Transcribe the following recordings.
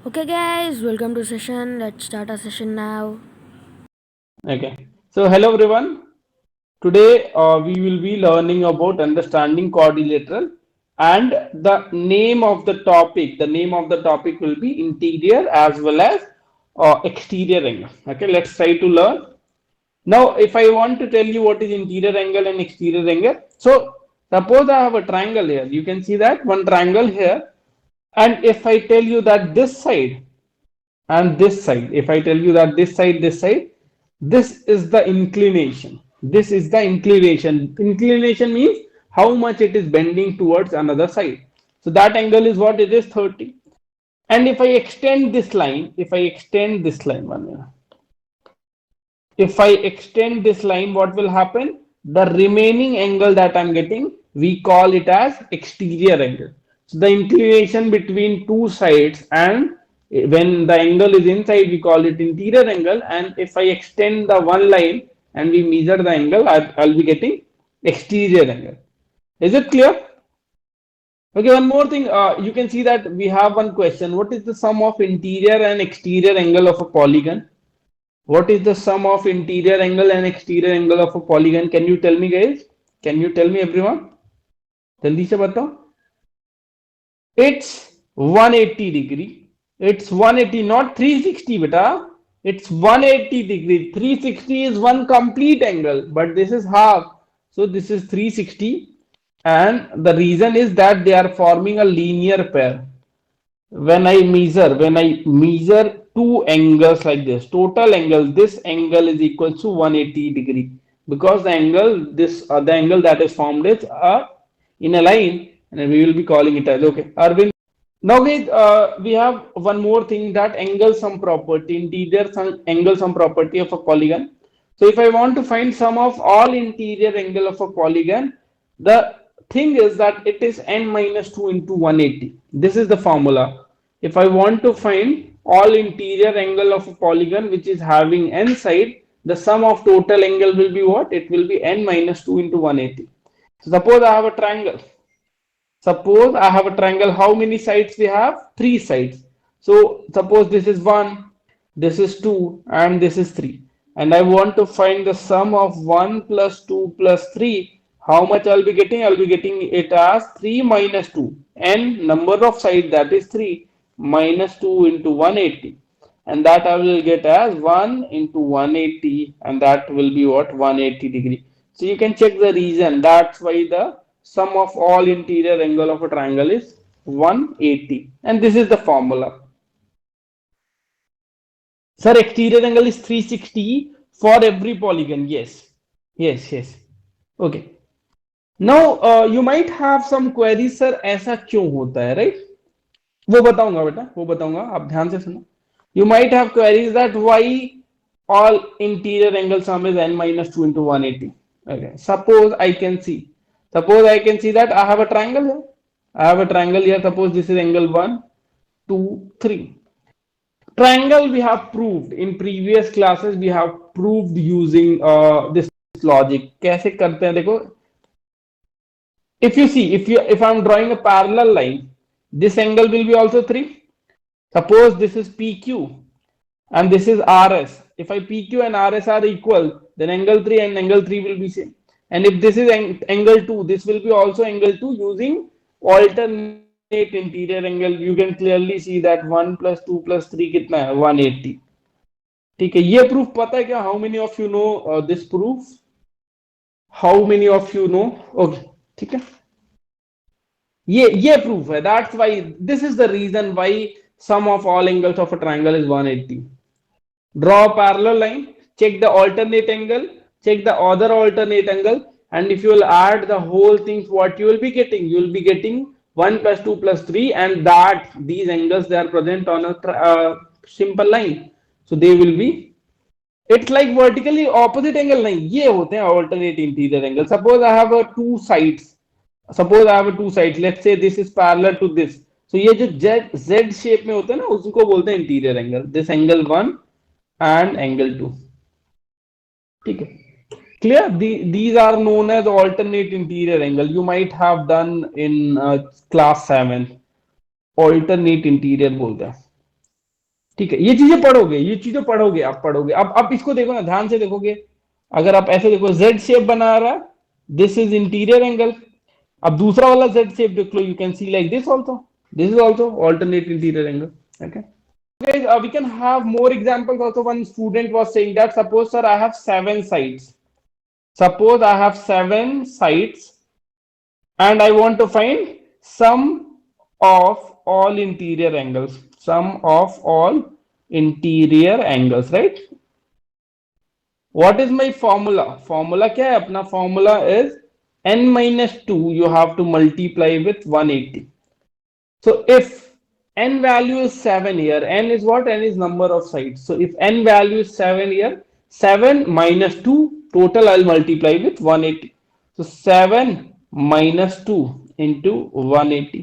Okay, guys, welcome to session. Let's start our session now. Okay. So hello everyone. Today we will be learning about understanding quadrilateral and the name of the topic. The name of the topic will be interior as well as exterior angle. Okay. Let's try to learn. Now, if I want to tell you what is interior angle and exterior angle, so suppose I have a triangle here. You can see that one triangle here, and if I tell you that this side and this side, if I tell you that this side, this is the inclination. This is the inclination. Inclination means how much it is bending towards another side. So that angle is what it is 30. And if I extend this line, if I extend this line, one minute. If I extend this line, what will happen? The remaining angle that I'm getting, we call it as exterior angle. So the inclination between two sides, and when the angle is inside, we call it interior angle. And if I extend the one line and we measure the angle, I'll be getting exterior angle. Is it clear? Okay, one more thing. You can see that we have one question. What is the sum of interior and exterior angle of a polygon? What is the sum of interior angle and exterior angle of a polygon? Can you tell me, guys? Can you tell me, everyone? जल्दी से बताओ. It's 180 degree. It's 180, not 360, beta. It's 180 degree. 360 is one complete angle, but this is half. So this is 360. And the reason is that they are forming a linear pair. When I measure two angles like this, total angle, this angle is equal to 180 degree, because the angle that is formed is in a line, and we will be calling it as, okay, Arvind. Now, guys, we have one more thing, that angle sum property, interior angle sum property of a polygon. So if I want to find sum of all interior angle of a polygon, the thing is that it is n minus 2 into 180. This is the formula. If I want to find all interior angle of a polygon which is having n side, the sum of total angle will be what? It will be n minus 2 into 180. So suppose I have a triangle. Suppose I have a triangle. How many sides we have? Three sides. So suppose this is 1, this is 2, and this is 3. And I want to find the sum of 1 plus 2 plus 3. How much I'll be getting? I'll be getting it as 3 minus 2. And number of sides, that is 3, minus 2 into 180. And that I will get as 1 into 180, and that will be what? 180 degree. So you can check the reason. That's why the sum of all interior angle of a triangle is 180. And this is the formula. Sir, exterior angle is 360 for every polygon. Yes. Yes, yes. Okay. Now, you might have some queries, sir, ऐसा क्यों होता है, right? वो बताऊंगा बेटा, वो बताऊंगा, आप ध्यान से सुनो. You might have queries that why all interior angle sum is n minus 2 into 180. Okay. Suppose I can see that I have a triangle here. I have a triangle here. Suppose this is angle 1, 2, 3. Triangle we have proved in previous classes. We have proved using this logic. कैसे करते हैं देखो. If you see, if I'm drawing a parallel line, this angle will be also 3. Suppose this is PQ and this is RS. If I PQ and RS are equal, then angle 3 and angle 3 will be same. And if this is angle 2, this will be also angle 2 using alternate interior angle. You can clearly see that 1 plus 2 plus 3 कितना है 180. ठीक है, ये proof पता है क्या? How many of you know this proof? How many of you know? Okay, ठीक है, ये प्रूफ है. That's why this is the reason why sum of all angles of a triangle is 180. Draw a parallel line, check the alternate angle, check the other alternate angle, and if you will add the whole things, what you will be getting? You will be getting 1 plus 2 plus 3, and that these angles, they are present on a simple line. So they will be, it's like vertically opposite angle line. ये होते हैं alternate interior angle. Suppose I have a two sides. Suppose I have a two sides. Let's say this is parallel to this. So ये जो Z shape में होता है ना, उसको बोलते हैं interior angle. This angle 1 and angle 2. ठीक है, clear? These are known as alternate interior angle. You might have done in class 7. Alternate interior बोलते हैं. ठीक है, ये चीजें पढ़ोगे, ये चीजें पढ़ोगे, आप पढ़ोगे। अब इसको देखो ना, ध्यान से देखोगे। अगर आप ऐसे देखो, जेड शेप बना रहा है, दिस इज इंटीरियर एंगल। अब दूसरा वाला जेड शेप देख लो, you can see like this also, this is also alternate interior angle. Okay guys, we can have more examples also. One student was saying that, suppose sir I have 7 sides, suppose I have 7 sides and I want to find sum of all interior angles, sum of all interior angles, right? What is my formula? Formula क्या है अपना? Formula is n minus 2 you have to multiply with 180. So if n value is 7 here, n is what? N is number of sides. So if n value is 7 here, 7 minus 2 total I'll multiply with 180. So 7 minus 2 into 180.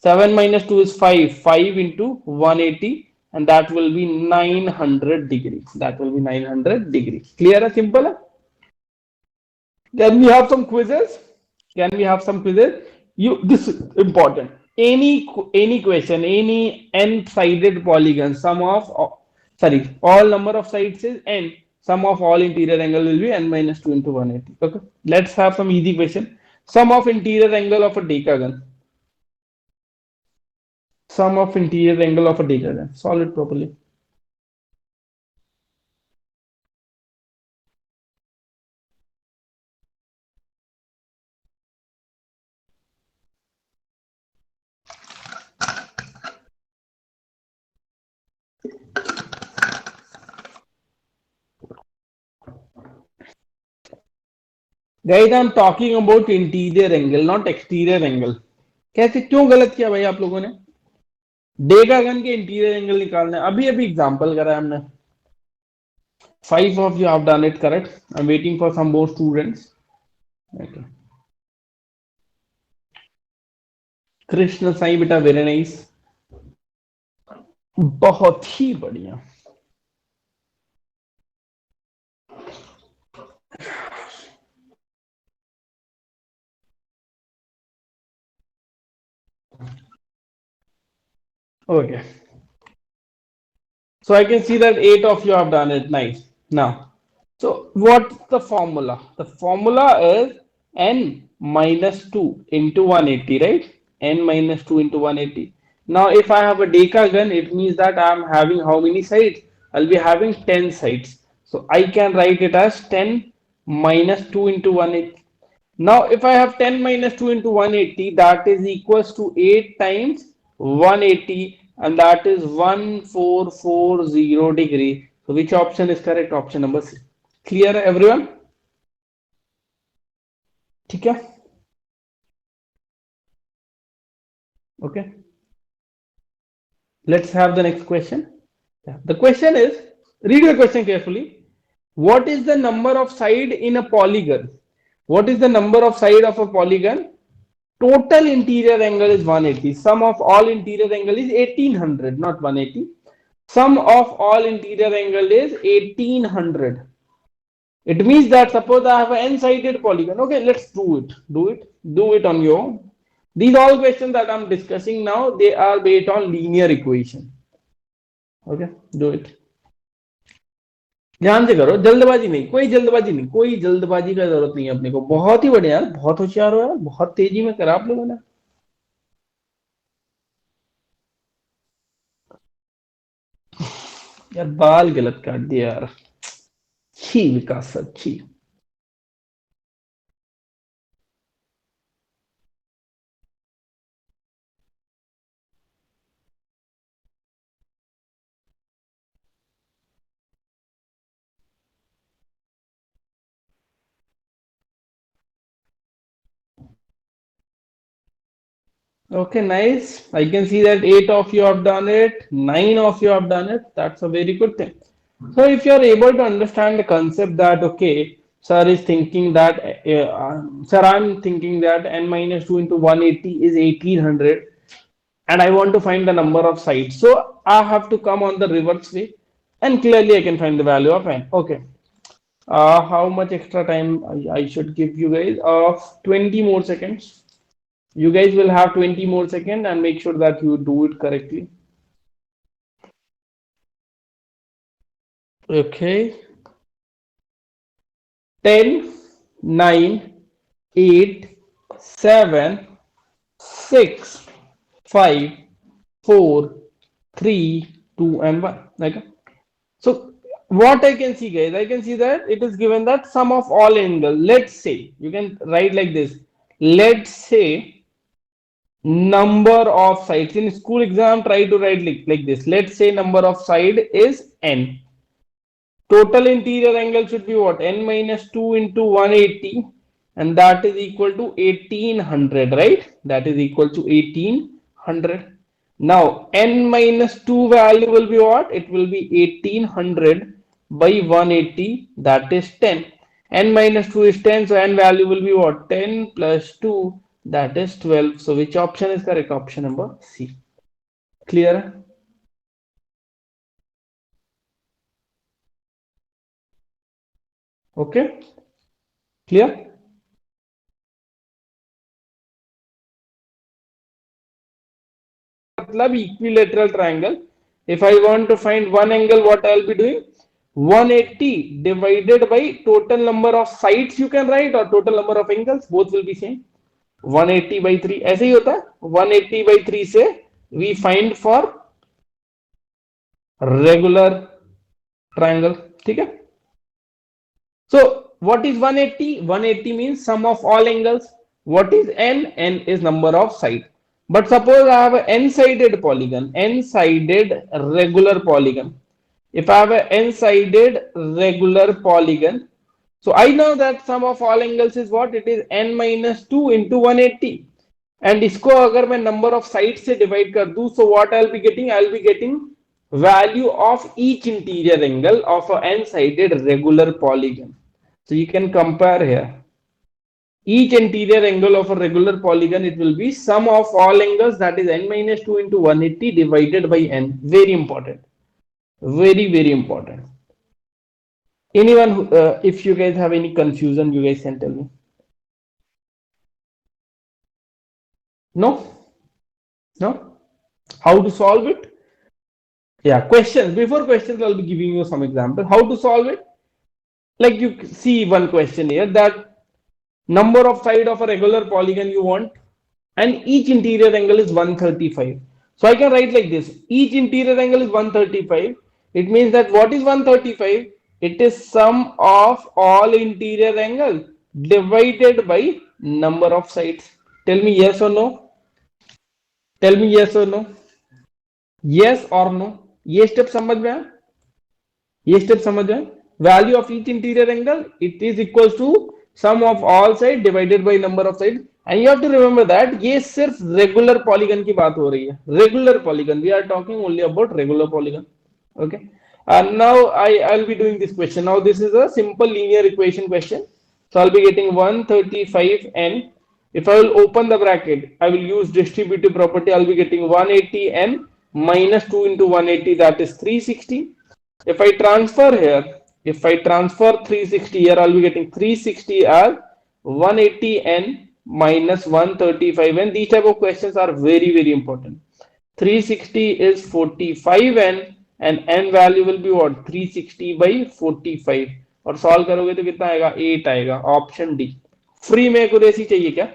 7 minus 2 is 5. 5 into 180, and that will be 900 degrees. That will be 900 degrees. Clear? Simple? Can we have some quizzes? Can we have some quizzes? This is important. Any question, any n-sided polygon, sum of sorry, all number of sides is n. Sum of all interior angle will be n minus 2 into 180. Okay. Let's have some easy question. Sum of interior angle of a decagon. Sum of interior angle of a decagon. Solve it properly. Guys, I'm talking about interior angle, not exterior angle. कैसे, क्यों गलत किया भाई आप लोगों ने? Decagon के interior angle निकालने, अभी अभी एग्जांपल करा है हमने। 5 of you have done it correct. I'm waiting for some more students. Okay. Krishna Sai बेटा, वेरी नाइस, बहुत ही बढ़िया। Okay. So I can see that 8 of you have done it. Nice. Now, so what's the formula? The formula is n minus 2 into 180, right? N minus 2 into 180. Now, if I have a decagon, it means that I'm having how many sides? I'll be having 10 sides. So I can write it as 10 minus 2 into 180. Now, if I have 10 minus 2 into 180, that is equals to 8 times 180, and that is 1440 degree. So, which option is correct? Option number C. Clear, everyone? ठीक है? Okay. Let's have the next question. The question is, read the question carefully. What is the number of side in a polygon? What is the number of side of a polygon? Total interior angle is 180. Sum of all interior angle is 1800, not 180. Sum of all interior angle is 1800. It means that suppose I have an n-sided polygon. Okay, let's do it. Do it on your own. These all questions that I'm discussing now, they are based on linear equation. Okay, do it. ध्यान से करो, जल्दबाजी नहीं, कोई जल्दबाजी नहीं, कोई जल्दबाजी का जरूरत नहीं है अपने को। बहुत ही बढ़िया यार, बहुत होशियार हो यार, बहुत तेजी में करा आप लोगों ने। यार बाल गलत काट दिया यार, छी विकास सर, छी। Okay, nice. I can see that 8 of you have done it, 9 of you have done it. That's a very good thing. So, if you are able to understand the concept that, okay, sir is thinking that, sir, I'm thinking that n minus 2 into 180 is 1800, and I want to find the number of sides. So, I have to come on the reverse way, and clearly I can find the value of n. Okay. How much extra time I should give you guys? Of 20 more seconds. You guys will have 20 more seconds, and make sure that you do it correctly. Okay. 10, 9, 8, 7, 6, 5, 4, 3, 2, and 1. Okay. So what I can see, guys, I can see that it is given that sum of all angles. Let's say you can write like this. Let's say number of sides in school exam. Try to write like this. Let's say number of side is n. Total interior angle should be what? N minus 2 into 180, and that is equal to 1800, right? That is equal to 1800. Now, n minus 2 value will be what? It will be 1800 by 180, that is 10. N minus 2 is 10, so n value will be what? 10 plus 2, that is 12. So, which option is correct? Option number C. Clear? Okay, clear? मतलब equilateral triangle. If I want to find one angle, what I'll be doing? 180 divided by total number of sides you can write, or total number of angles, both will be same. 180 by 3 ऐसे ही होता है. 180 by 3 से we find for regular triangle. ठीक है. So what is 180? 180 means sum of all angles. What is n? N is number of sides. But suppose I have an n-sided polygon, n-sided regular polygon. If I have an n-sided regular polygon, so I know that sum of all angles is what? It is n minus 2 into 180. And इसको अगर मैं number of sides से divide कर दूं, so what I'll be getting? I'll be getting value of each interior angle of an n-sided regular polygon. So you can compare here. Each interior angle of a regular polygon, it will be sum of all angles, that is n minus 2 into 180 divided by n. Very important. Very, very important. Anyone, if you guys have any confusion, you guys can tell me. No? No? How to solve it? Yeah, questions. Before questions, I'll be giving you some examples. How to solve it? Like you see one question here, that number of side of a regular polygon you want, and each interior angle is 135. So I can write like this. Each interior angle is 135. It means that what is 135? It is sum of all interior angle divided by number of sides. Tell me yes or no. Tell me yes or no. Yes or no. ये step समझ में आया? ये step समझ में? Value of each interior angle, it is equals to sum of all side divided by number of sides. And you have to remember that ये सिर्फ regular polygon की बात हो रही है. Regular polygon. We are talking only about regular polygon. Okay. And now I'll be doing this question. Now this is a simple linear equation question. So I'll be getting 135n. If I will open the bracket, I will use distributive property. I'll be getting 180n minus 2 into 180, that is 360. If I transfer here, if I transfer 360 here, I'll be getting 360 as 180n minus 135, and these type of questions are very, very important. 360 is 45n, and n value will be what? 360 by 45. और solve करोगे तो कितना आएगा? 8 आएगा. Option D. Free में accuracy चाहिए क्या?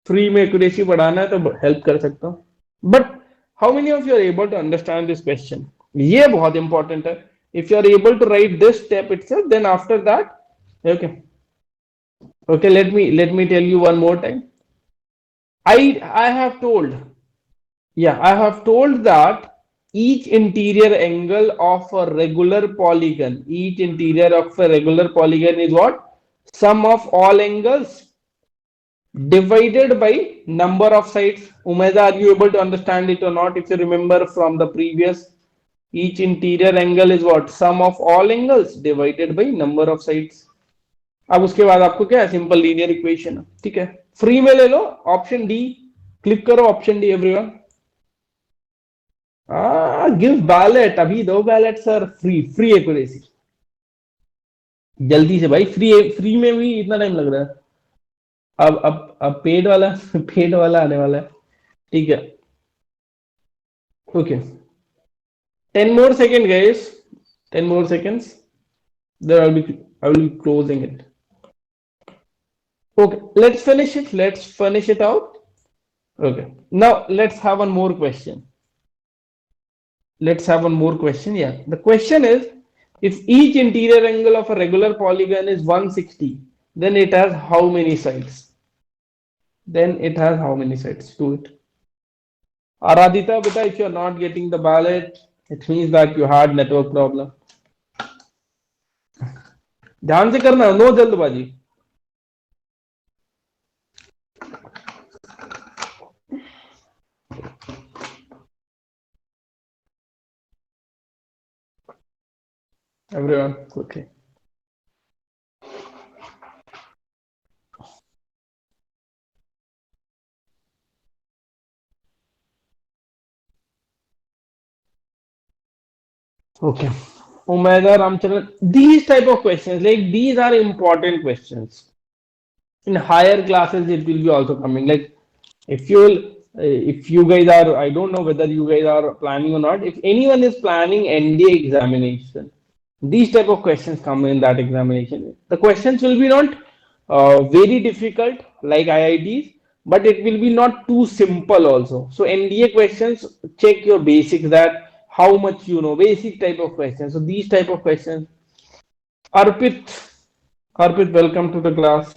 Free में एक्यूरेसी बढ़ाना है तो हेल्प कर सकता हूँ. But how many of you are able to understand this question? ये बहुत इंपॉर्टेंट है. If you are able to write this step itself, then after that, okay, let me tell you one more time. I have told, yeah, I have told that each interior angle of a regular polygon, each interior of a regular polygon is what? Sum of all angles divided by number of sides. Umeda, are you able to understand it or not? If you remember from the previous, each interior angle is what? Sum of all angles divided by number of sides. अब उसके बाद आपको क्या है? Simple linear equation. ठीक है, free में ले लो. ऑप्शन डी क्लिक करो. Option D everyone. Give ballot. अभी दो ballot sir. Free free accuracy. जल्दी से भाई. फ्री में भी इतना टाइम लग रहा है. अब पेड वाला पेड वाला आने वाला है. ठीक है. Okay, 10 more seconds, guys. 10 more seconds. Then I will be closing it. Okay, let's finish it. Let's finish it out. Okay. Now let's have one more question. Let's have one more question. Yeah. The question is, if each interior angle of a regular polygon is 160, then it has how many sides? Then it has how many sides? Do it. Aradhita, beta, if you're not getting the ballot, it means that you had network problem. ध्यान से करना, no जल्दबाजी. Everyone, quickly. Okay. Umeda Ramcharan, these type of questions, like these are important questions. In higher classes, it will be also coming. Like if you guys are, I don't know whether you guys are planning or not. If anyone is planning NDA examination, these type of questions come in that examination. The questions will be not very difficult like IITs, but it will be not too simple also. So NDA questions, check your basics, that how much you know, basic type of questions. So these type of questions. Arpit, Arpit, welcome to the class.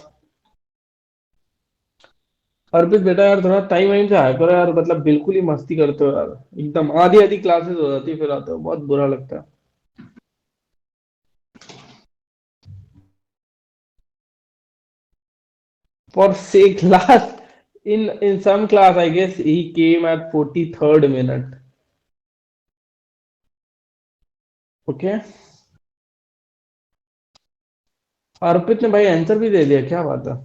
अर्पित बेटा यार थोड़ा time वाइम से आया करो यार, मतलब बिल्कुल ही मस्ती करते हो यार, एकदम आधी आधी क्लासेस हो जाती है फिर आते हो, बहुत बुरा लगता है. For sake last in some class I guess he came at 43rd minute. Okay. अर्पित ने भाई आंसर भी दे दिया, क्या बात है.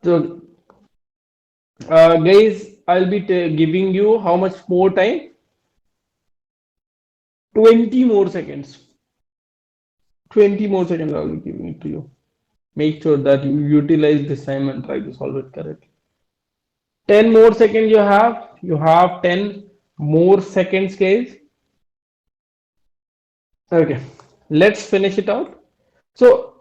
तो guys, I'll be giving you how much more time? 20 more seconds. 20 more seconds I'll be giving it to you. Make sure that you utilize this time and try to solve it correctly. 10 more seconds you have. You have 10 more seconds, guys. Okay, let's finish it out. So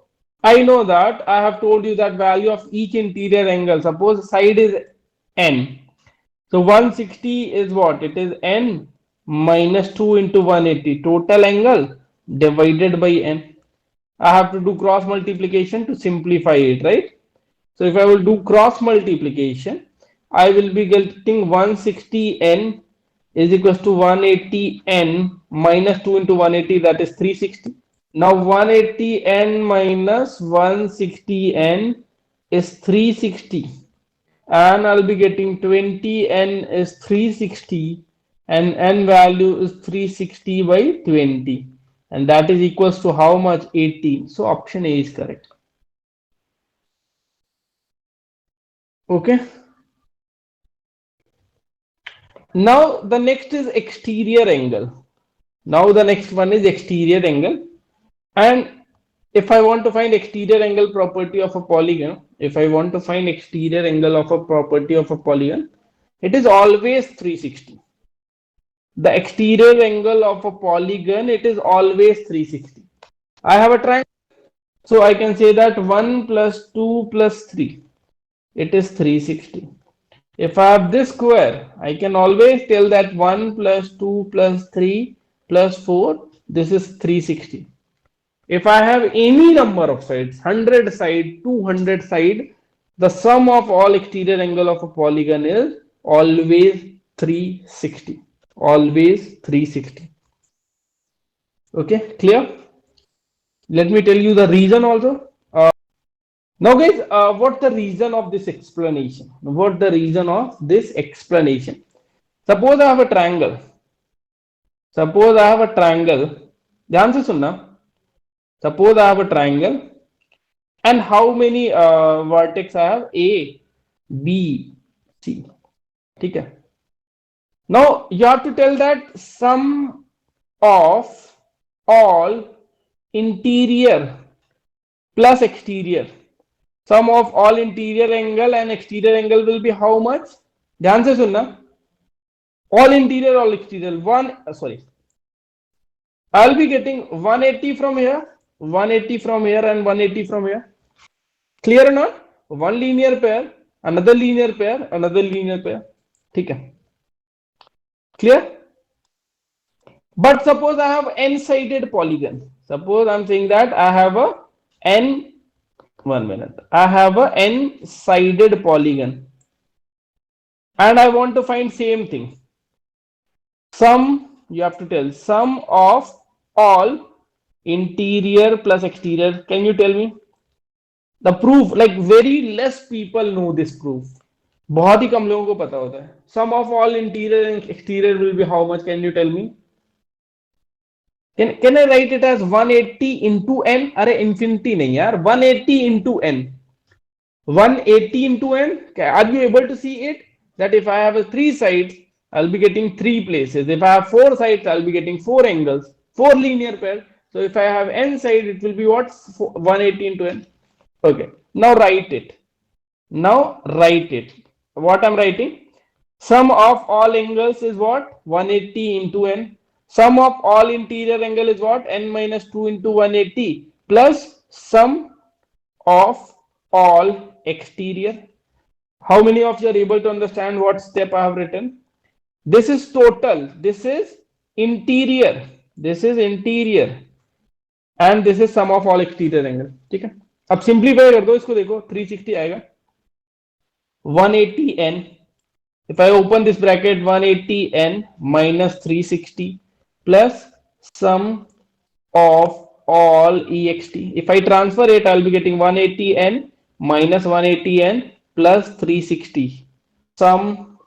I know that I have told you that value of each interior angle. Suppose side is n. So 160 is what? It is n minus 2 into 180. Total angle divided by n. I have to do cross multiplication to simplify it, right? So if I will do cross multiplication, I will be getting 160n is equals to 180n minus 2 into 180, that is 360. Now 180n minus 160n is 360, and I'll be getting 20n is 360, and n value is 360 by 20, and that is equals to how much? 80. So option A is correct. Okay. Now the next is exterior angle. Now the next one is exterior angle. And if I want to find exterior angle property of a polygon, if I want to find exterior angle of a property of a polygon, it is always 360. The exterior angle of a polygon, it is always 360. I have a triangle, so I can say that 1 plus 2 plus 3, it is 360. If I have this square, I can always tell that 1 plus 2 plus 3 plus 4, this is 360. If I have any number of sides, 100 side, 200 side, the sum of all exterior angle of a polygon is always 360. Always 360. Okay, clear? Let me tell you the reason also. Now guys, what's the reason of this explanation? What's the reason of this explanation? Suppose I have a triangle. Suppose I have a triangle. ध्यान से सुनना. Suppose I have a triangle, and how many vertex I have? A, B, C. ठीक है. Now you have to tell that sum of all interior plus exterior. Sum of all interior angle and exterior angle will be how much? ध्यान से सुनना. All interior, all exterior. Sorry. I'll be getting 180 from here, 180 from here, and 180 from here. Clear or not? One linear pair, another linear pair, another linear pair. ठीक है? Clear? But suppose I have n-sided polygon. Suppose I'm saying that I have a n. 1 minute. I have a n-sided polygon, and I want to find same thing. Sum. You have to tell sum of all interior plus exterior. Can you tell me the proof? Like very less people know this proof. बहुत ही कम लोगों को पता होता है. Sum of all interior and exterior will be how much? Can you tell me? Can I write it as 180 into n? अरे infinity नहीं यार, 180 into n. 180 into n. Are you able to see it? That if I have three sides, I'll be getting three places. If I have four sides, I'll be getting four angles, four linear pairs. So if I have n side, it will be what? 180 into n. Okay. Now write it. Now write it. What I'm writing? Sum of all angles is what? 180 into n. Sum of all interior angle is what? N minus 2 into 180 plus sum of all exterior. How many of you are able to understand what step I have written? This is total. This is interior. This is interior. And this is sum of all exterior angle. ठीक है? अब simplify कर दो इसको, देखो 360 आएगा. 180n. If I open this bracket, 180n minus 360 plus sum of all ext. If I transfer it, I'll be getting 180n minus 180n plus 360. Sum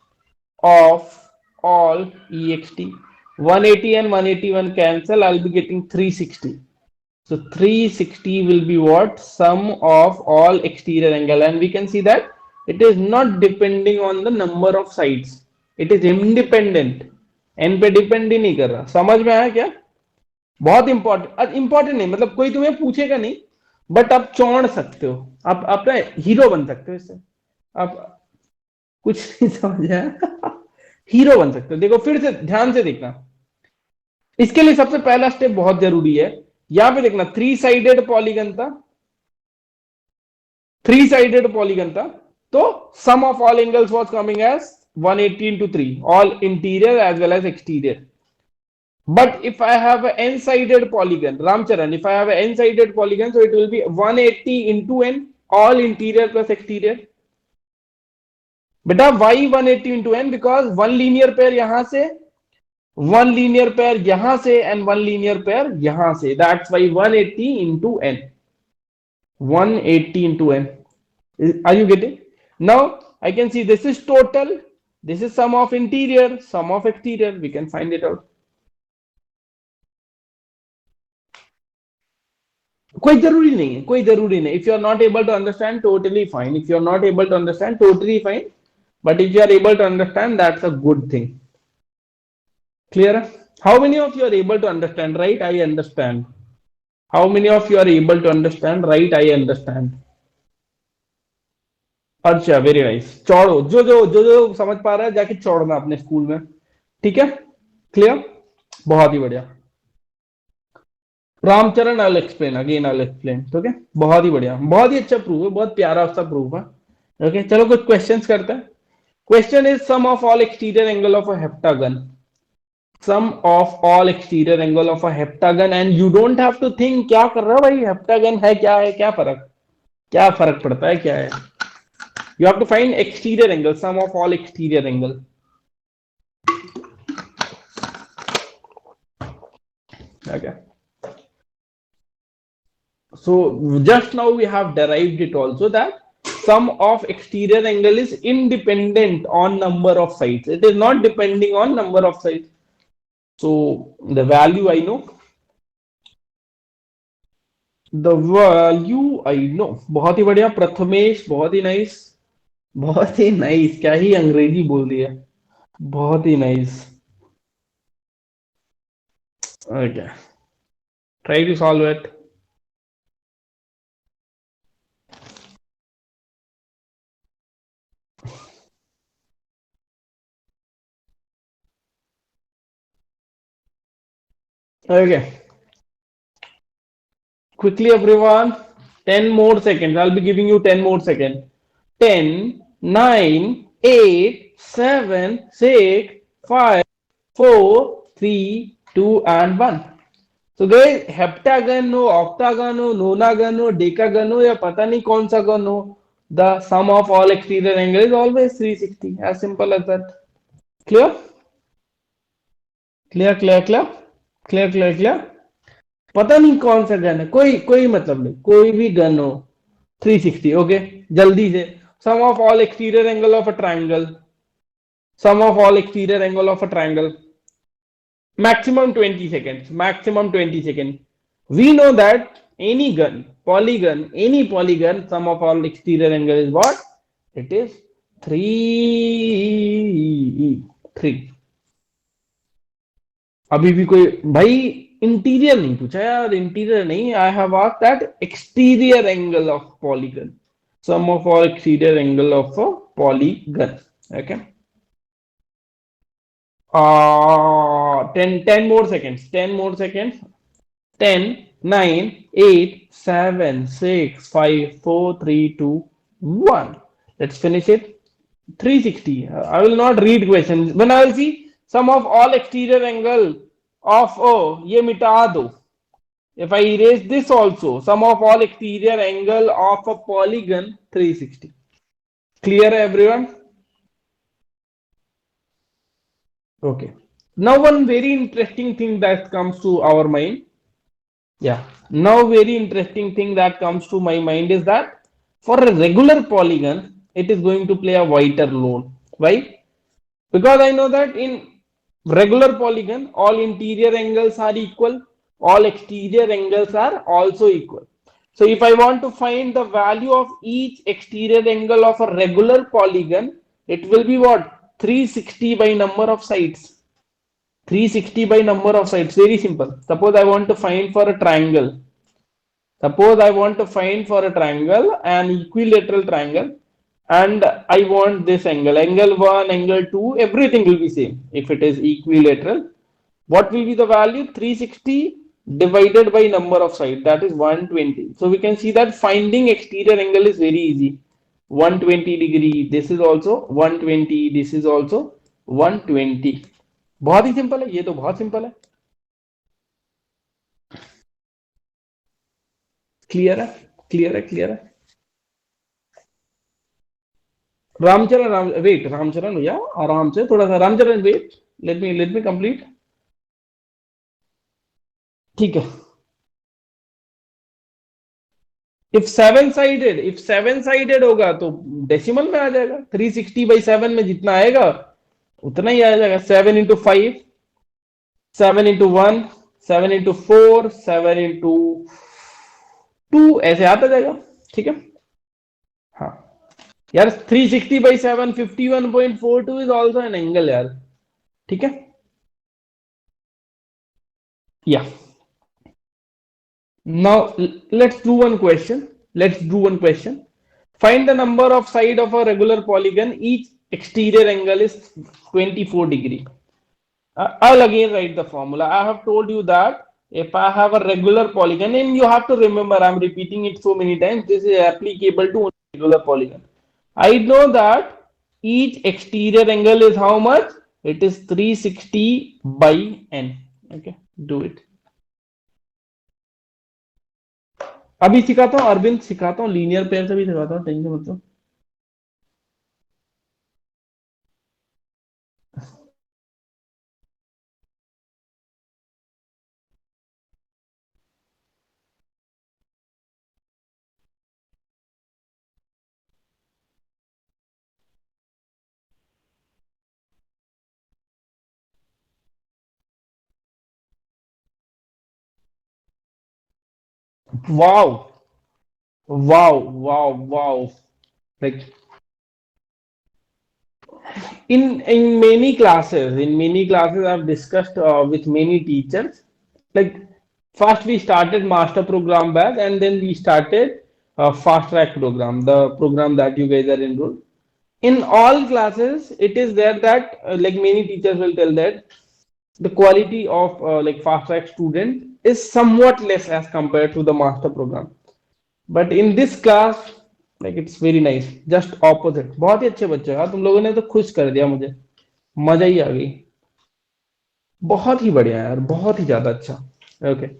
of all ext. 180 and 181 cancel. I'll be getting 360. So 360 will be what? Sum of all exterior angle. And we can see that it is not depending on the number of sides. It is independent. n पे depend ही नहीं कर रहा. समझ में आया क्या? बहुत important. Important नहीं मतलब कोई तुम्हें पूछेगा नहीं, बट आप चौड़ सकते हो. आप ना हीरो बन सकते हो इससे. आप कुछ नहीं समझ आया. हीरो बन सकते हो. देखो फिर से ध्यान से देखना. इसके लिए सबसे पहला स्टेप बहुत जरूरी है. यहां पे देखना, थ्री साइडेड पॉलीगन था. थ्री साइडेड पॉलीगन था, तो sum of all angles was coming as 180 into 3, all interior as well as exterior. But if I have an n-sided polygon, Ramcharan, if I have an n-sided polygon, so it will be 180 into n, all interior plus exterior. बेटा why 180 into n? Because one linear pair यहां से, one linear pair यहां से, and one linear pair यहां से. That's why 180 into n. 180 into n. Are you getting? Now I can see this is total, this is sum of interior, sum of exterior. We can find it out. कोई जरूरी नहीं है, कोई जरूरी नहीं. If you are not able to understand, totally fine. If you are not able to understand, totally fine. But if you are able to understand, that's a good thing. Clear? How many of you are able to understand? Right? I understand. How many of you are able to understand? Right? I understand. अच्छा, very nice. चौड़ो. जो समझ पा रहा है जाके चौड़ना अपने school में. ठीक है? क्लियर? बहुत ही बढ़िया. Ramcharan, I explain again, I explain. Okay, बहुत ही बढ़िया, बहुत ही अच्छा प्रूफ है, बहुत प्यारा सा प्रूफ है. ओके, चलो कुछ क्वेश्चंस करते हैं. Question is sum of all exterior angle of a heptagon. Sum of all exterior angle of a heptagon. And you don't have to think क्या कर रहा हो भाई, हेप्टागन है क्या, है क्या फर्क पड़ता है, क्या है. You have to find exterior angle, sum of all exterior angle. Okay, so just now we have derived it also, that sum of exterior angle is independent on number of sides. It is not depending on number of sides. So the value I know, the value I know. बहुत ही बढ़िया प्रथमेश, बहुत ही nice, बहुत ही nice. क्या ही अंग्रेजी बोल दिया, बहुत ही nice. Okay, try to solve it. Okay, quickly everyone, 10 more seconds. I'll be giving you 10 more seconds. 10, 9, 8, 7, 6, 5, 4, 3, 2, and 1. तो गए हेप्टागन हो, ऑक्टागन हो, नोनागन हो, डेकागन हो, या पता नहीं कौन सा गन हो, the sum of all exterior angle is always 360. As simple as that. Clear? Clear, clear, clear, clear, clear, clear. पता नहीं कौन सा गन है, कोई कोई मतलब नहीं, कोई भी गन हो 360. ओके, जल्दी से. Sum of all exterior angle of a triangle, sum of all exterior angle of a triangle, maximum 20 seconds, maximum 20 seconds. We know that any gun, polygon, any polygon, sum of all exterior angle is what? It is 3. 3. अभी भी कोई भाई interior नहीं पूछा यार, interior नहीं. I have asked that exterior angle of polygon, sum of all exterior angle of a polygon. Okay, 10 more seconds, 10 more seconds. 10, 9, 8, 7, 6, 5, 4, 3, 2, 1. Let's finish it. 360. I will not read questions. When I will see sum of all exterior angle of ये मिटा दो. If I erase this also, sum of all exterior angle of a polygon 360. Clear everyone? Okay. Now one very interesting thing that comes to our mind. Yeah. Now very interesting thing that comes to my mind is that for a regular polygon, it is going to play a whiter load. Why? Because I know that in regular polygon, all interior angles are equal, all exterior angles are also equal. So if I want to find the value of each exterior angle of a regular polygon, it will be what? 360 by number of sides. 360 by number of sides. Very simple. Suppose I want to find for a triangle. Suppose I want to find for a triangle, an equilateral triangle, and I want this angle, angle 1, angle 2, everything will be same. If it is equilateral, what will be the value? 360 divided by number of sides, that is 120. So we can see that finding exterior angle is very easy. 120 degree, this is also 120, this is also 120. बहुत ही simple है, ये तो बहुत simple है. Clear है, clear है, clear है. Ramcharan, wait Ramcharan भैया, आराम से थोड़ा सा. Ramcharan wait, let me complete. ठीक है. इफ सेवन साइडेड होगा तो डेसिमल में आ जाएगा. 360/7 में जितना आएगा उतना ही आ जाएगा. 7 into 5, 7 into 1, 7 into 4, 7 into 2, ऐसे आता जाएगा. ठीक है. हाँ यार, 360/7, 51.42 इज ऑल्सो एन एंगल यार. ठीक है. या now let's do one question. Find the number of side of a regular polygon. Each exterior angle is 24 degree. I'll again write the formula. I have told you that if I have a regular polygon, and you have to remember, I'm repeating it so many times, this is applicable to only regular polygon. I know that each exterior angle is how much? It is 360 by n. Okay, do it. अभी सिखाता हूँ अरविंद, सिखाता हूँ linear pair से भी सिखाता हूँ, tension मत लो. Wow, wow, wow, wow. Like in many classes I've discussed with many teachers. Like first we started master program batch, and then we started fast track program, the program that you guys are enrolled. In all classes, it is there that like many teachers will tell that the quality of like fast track student is somewhat less as compared to the master program. But in this class, like it's very nice, just opposite. बहुत ही अच्छे बच्चे हो यार, तुम लोगों ने तो खुश कर दिया मुझे, मजा ही आ गई। बहुत ही बढ़िया यार, बहुत ही ज्यादा अच्छा। Okay,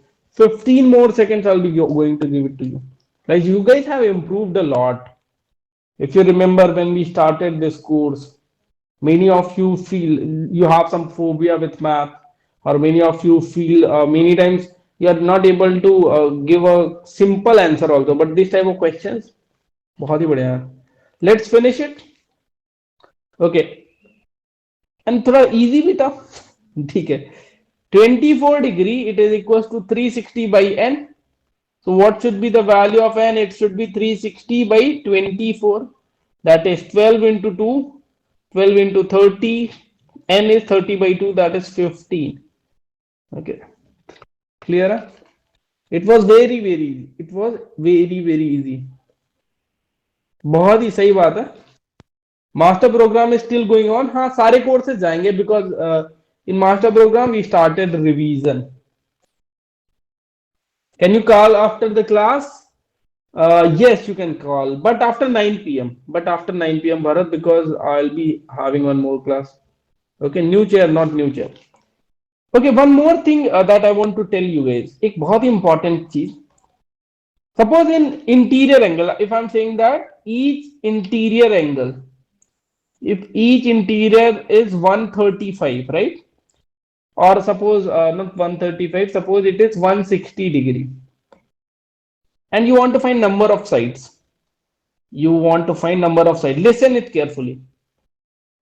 15 more seconds I'll be going to give it to you. Like you guys have improved a lot. If you remember when we started this course, many of you feel you have some phobia with math, or many of you feel many times you are not able to give a simple answer also, but this type of questions बहुत ही बढ़िया है। Let's finish it. Okay, and थोड़ा easy भी था। ठीक है, 24 degree it is equals to 360 by n. So what should be the value of n? It should be 360 by 24. That is 12 into 2, 12 into 30. N is 30 by 2, that is 15. Okay, clear? It was very very easy. It was very very easy. बहुत ही सही बात है। Master programme is still going on. हाँ, सारे courses जाएंगे because in master programme we started revision. Can you call after the class? Yes, you can call, but after 9 p.m. But after 9 p.m. Bharat, because I'll be having one more class. Okay, new chair, not new chair. Okay, one more thing that I want to tell you guys. एक बहुत ही important चीज. Suppose in interior angle, if I'm saying that if each interior is 135, right? Or suppose not 135, suppose it is 160 degree, and you want to find number of sides. You want to find number of sides. Listen it carefully.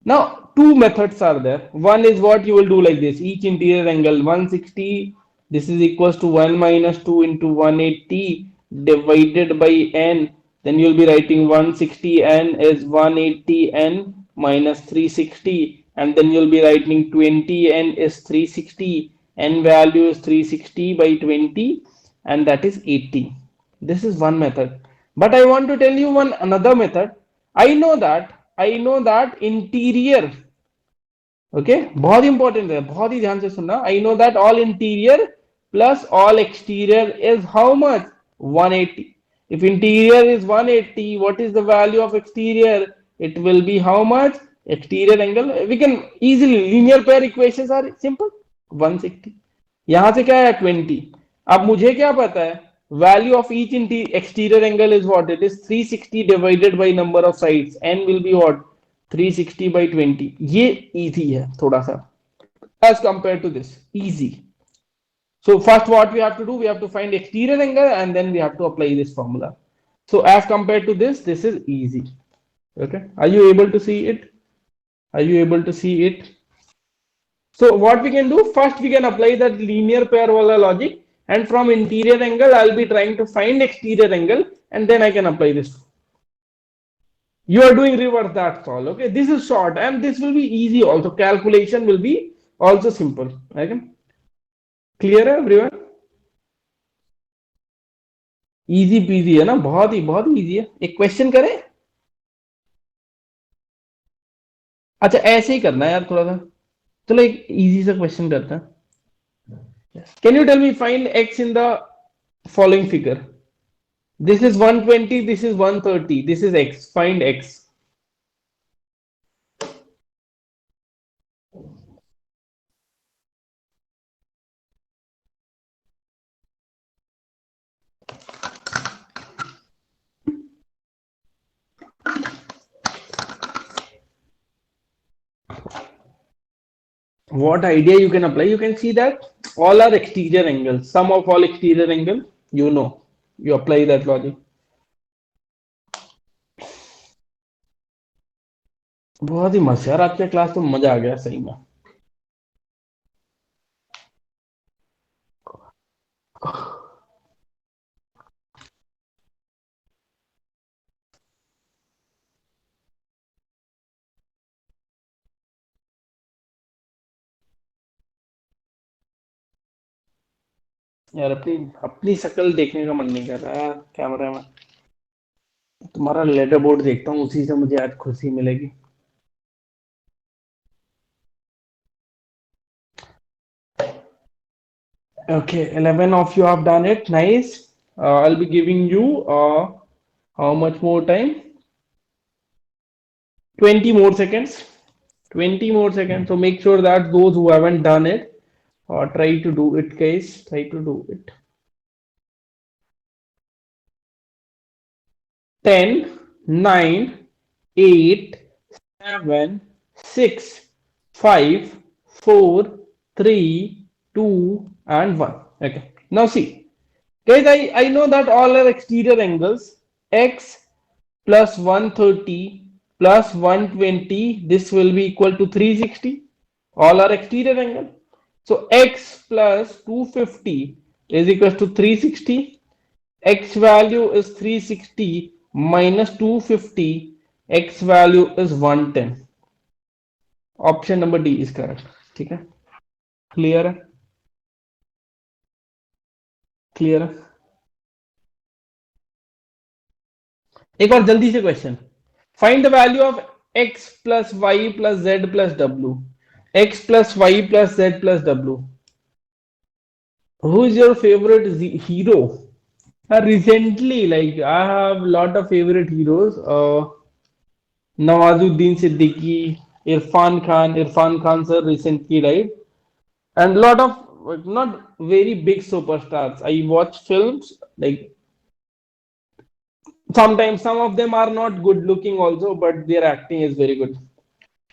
Now, two methods are there. One is what you will do like this. Each interior angle 160. This is equals to 1 minus 2 into 180 divided by n. Then you'll be writing 160 n is 180 n minus 360. And then you'll be writing 20 n is 360. N value is 360 by 20. And that is 80. This is one method. But I want to tell you one another method. I know that interior, okay, बहुत important है, बहुत ही ध्यान से सुनना। I know that all interior plus all exterior is how much? 180. If interior is 180, what is the value of exterior? It will be how much? Exterior angle we can easily, linear pair equations are simple, 160। यहां से क्या है 20। अब मुझे क्या पता है, value of each exterior angle is what? It is 360 divided by number of sides. N will be what? 360 by 20. ये easy है थोड़ा सा as compared to this, easy. So first what we have to do, we have to find exterior angle and then we have to apply this formula. So as compared to this is easy. Okay, are you able to see it? Are you able to see it? So what we can do, first we can apply that linear pair wala logic, and from interior angle I'll be trying to find exterior angle and then I can apply this. You are doing reverse, that's all. Okay, this is short and this will be easy also. Calculation will be also simple. Okay, clear everyone? Easy peasy है ना, बहुत ही easy है। एक question करें? अच्छा ऐसे ही करना है यार थोड़ा सा। चलो एक इजी सा क्वेश्चन करते हैं। Can you tell me find x in the following figure? This is 120, this is 130, this is x. Find x. What idea you can apply? You can see that all are exterior angles. Sum of all exterior angle, you know. You apply that logic. बहुत ही मस्त यार, आपके class तो मजा आ गया सही में। यार अपनी अपनी शक्ल देखने का मन नहीं कर रहा है कैमरे में। तुम्हारा लेटर बोर्ड देखता हूँ, उसी से मुझे आज खुशी मिलेगी। Okay, 11 of you have done it. Nice. I'll be giving you how much more time? 20 more seconds. 20 more seconds. So make sure that those who haven't done it, try to do it, guys. Try to do it. 10, 9, 8, 7, 6, 5, 4, 3, 2, and 1. Okay. Now see. Guys, I know that all are exterior angles. X plus 130 plus 120, this will be equal to 360. All are exterior angle. So x plus 250 is equal to 360. X value is 360 minus 250. X value is 110. Option number D is correct. ठीक है? Clear है? Clear है? एक और जल्दी से question. Find the value of x plus y plus z plus w. X plus y plus z plus w. Who is your favorite hero? Recently, like I have lot of favorite heroes. Nawazuddin Siddiqui, Irfan Khan. Irfan Khan sir recently died, and lot of not very big superstars. I watch films like sometimes some of them are not good looking also, but their acting is very good.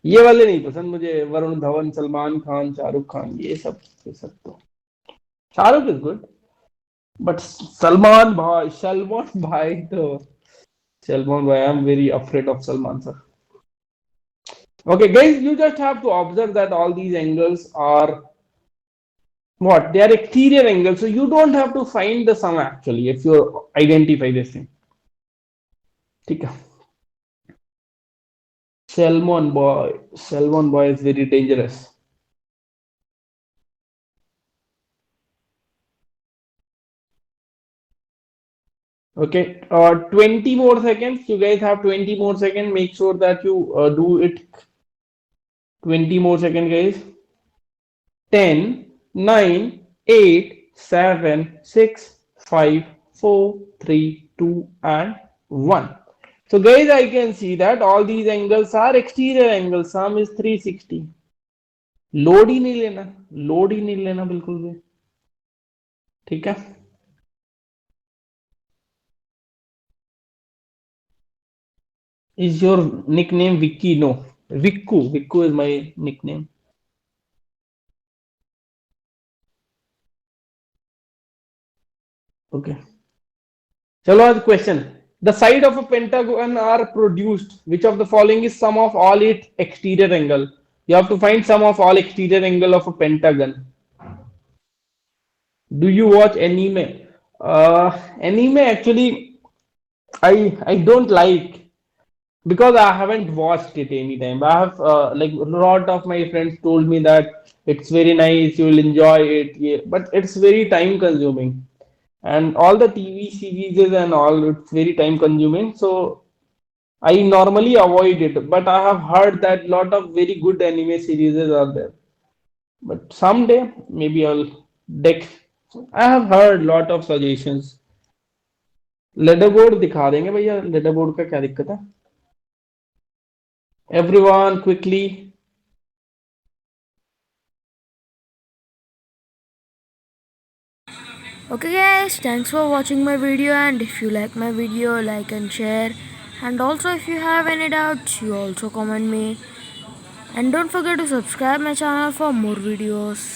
ये वाले नहीं पसंद मुझे. वरुण धवन, सलमान खान, शाहरुख खान, ये सब तो. Shahrukh is good, but Salman भाई तो Salman bhai, I'm very afraid of Salman sir. Okay, guys, you just have to observe that all these angles are what? They are exterior angles, so you don't have to find the sum actually if you identify this thing. ठीक है. Salmon boy is very dangerous. Okay, 20 more seconds. You guys have 20 more seconds. Make sure that you do it. 20 more seconds, guys. 10, 9, 8, 7, 6, 5, 4, 3, 2, and 1. So guys, I can see that all these angles are exterior angles. Sum is 360. Load ही नहीं लेना, load ही नहीं लेना बिल्कुल भी. ठीक है. Is your nickname Vicky? No, Vikku is my nickname. Okay. चलो आज question. The side of a pentagon are produced. Which of the following is sum of all its exterior angle? You have to find sum of all exterior angle of a pentagon. Do you watch anime? Anime actually I don't like because I haven't watched it any time. I have like a lot of my friends told me that it's very nice, you will enjoy it, yeah, but it's very time consuming. And all the TV series and all, it's very time consuming. So I normally avoid it, but I have heard that lot of very good anime series are there. But someday maybe I'll deck. I have heard lot of suggestions. लेडरबोर्ड दिखा देंगे भैया. लेडरबोर्ड का क्या दिक्कत है? Everyone quickly. Okay guys, thanks for watching my video, and if you like my video, like and share, and also if you have any doubts, you also comment me, and don't forget to subscribe my channel for more videos.